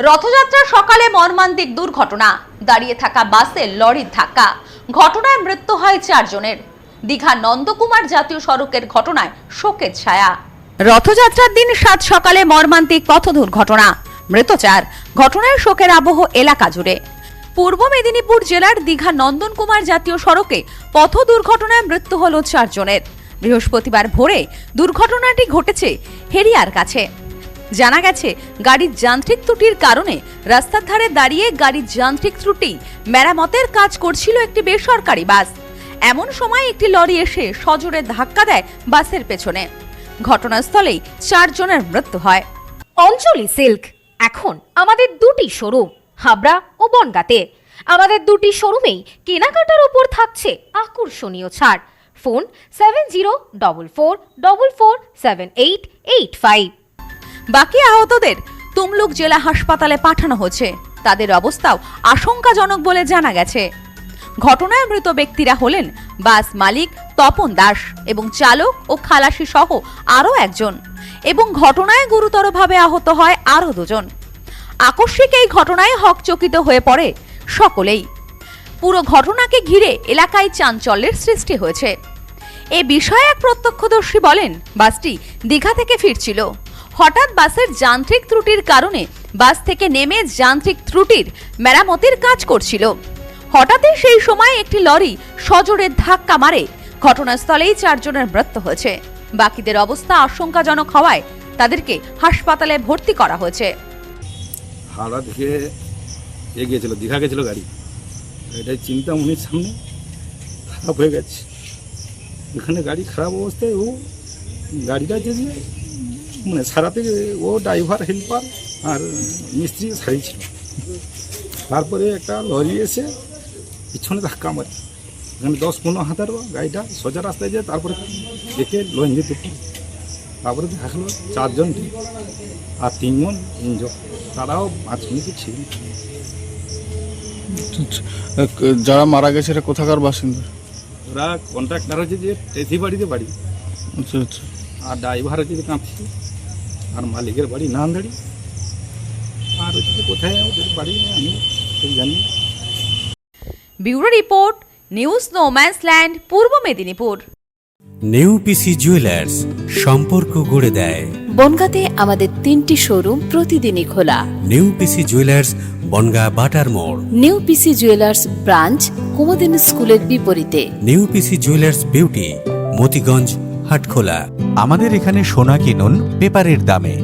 রথযাত্রার সকালে মর্মান্তিক দুর্ঘটনা, দাঁড়িয়ে থাকা বাসে লরির ধাক্কা, ঘটনায় মৃত্যু হয় 4 জনের। দীঘা নন্দকুমার জাতীয় সড়কের ঘটনায় শোকের ছায়া। রথযাত্রার দিন 7 সকালে মর্মান্তিক পথ দুর্ঘটনা, মৃত 4, ঘটনায় শোকের আবহ এলাকা জুড়ে। পূর্ব মেদিনীপুর জেলার দীঘা নন্দনকুমার জাতীয় সড়কে পথ দুর্ঘটনায় মৃত্যু হল 4 জনের। বৃহস্পতিবার ভোরে দুর্ঘটনাটি ঘটেছে হেরিয়ার কাছে। জানা গেছে, গাড়ির যান্ত্রিক ত্রুটির কারণে রাস্তার ধারে দাঁড়িয়ে গাড়ির যান্ত্রিক ত্রুটি মেরামতের কাজ করছিল একটি বেসরকারি বাস। এমন সময় একটি লরি এসে সজোরে ধাক্কা দেয় বাসের পেছনে। ঘটনাস্থলেই 4 জনের মৃত্যু হয়। অঞ্জলি সিল্ক এখন আমাদের 2টি শোরুম, হাবড়া ও বনগাঁতে। আমাদের 2টি শোরুমেই কেনাকাটার উপর থাকছে আকর্ষণীয় ছাড়। ফোন 7044447885। বাকি আহতদের তমলুক জেলা হাসপাতালে পাঠানো হয়েছে। তাদের অবস্থাও আশঙ্কাজনক বলে জানা গেছে। ঘটনায় মৃত ব্যক্তিরা হলেন বাস মালিক তপন দাস এবং চালক ও খালাসি সহ আরও 1 জন, এবং ঘটনায় গুরুতরভাবে আহত হয় আরও 2 জন। আকস্মিক এই ঘটনায় হকচকিত হয়ে পড়ে সকলেই। পুরো ঘটনাকে ঘিরে এলাকায় চাঞ্চল্যের সৃষ্টি হয়েছে। এ বিষয়ে এক প্রত্যক্ষদর্শী বলেন, বাসটি দীঘা থেকে ফিরছিল। হঠাৎ বাসের যান্ত্রিক ত্রুটির কারণে বাস থেকে নেমে যান্ত্রিক ত্রুটির মেরামতির কাজ করছিল। হঠাৎই সেই সময় একটি লরি সজোরে ধাক্কা মারে। ঘটনাস্থলেই 4 জনের মৃত্যু হয়েছে। বাকিদের অবস্থা আশঙ্কাজনক হওয়ায় তাদেরকে হাসপাতালে ভর্তি করা হয়েছে। হাওড়া থেকে গিয়েছিল, দীঘা গেছিল গাড়ি। এটাই চিন্তা মনের সামনে খারাপ হয়ে গেছে। এখানে গাড়ি খারাপ অবস্থায় ও গাড়িটা যদি মানে সারাতে ও ড্রাইভার, হেল্পার আর মিস্ত্রি সারিয়েছিল। তারপরে একটা লরি এসে পিছনে ধাক্কা মারে। এখানে 10-15 হাতার গাড়িটা সোজা রাস্তায় যায়, তারপরে দেখে লোন যেতে, তারপরে দেখালো 4 জন আর 3 জন ইঞ্জোর। তারাও 5 মিনিট ছিল। যারা মারা গেছে এরা কোথাকার বাসিন্দা? ওরা কন্ট্রাক্টার হচ্ছে যে টেথি বাড়িতে বাড়ি। আচ্ছা আচ্ছা। আর ড্রাইভার হচ্ছে যে কাঁপছি, আর মালিকের বাড়ি নান্দাড়ি। আর হচ্ছে কোথায় ওদের বাড়ি আমি ঠিক জানি। Bureau report, news no man's land, পূর্ব মেদিনীপুর। নিউ পিসি জুয়েলার্স, সম্পর্ক গড়ে দেয়। বনগাঁতে আমাদের 3টি শোরুম প্রতিদিনই খোলা। নিউ পিসি জুয়েলার্স, বনগাঁ বাটার মোড়। New PC Jewellers branch Kumudini স্কুলের বিপরীতে। New PC Jewellers beauty, Motiganj, Hatkhola. আমাদের এখানে সোনা কিনুন পেপারের দামে।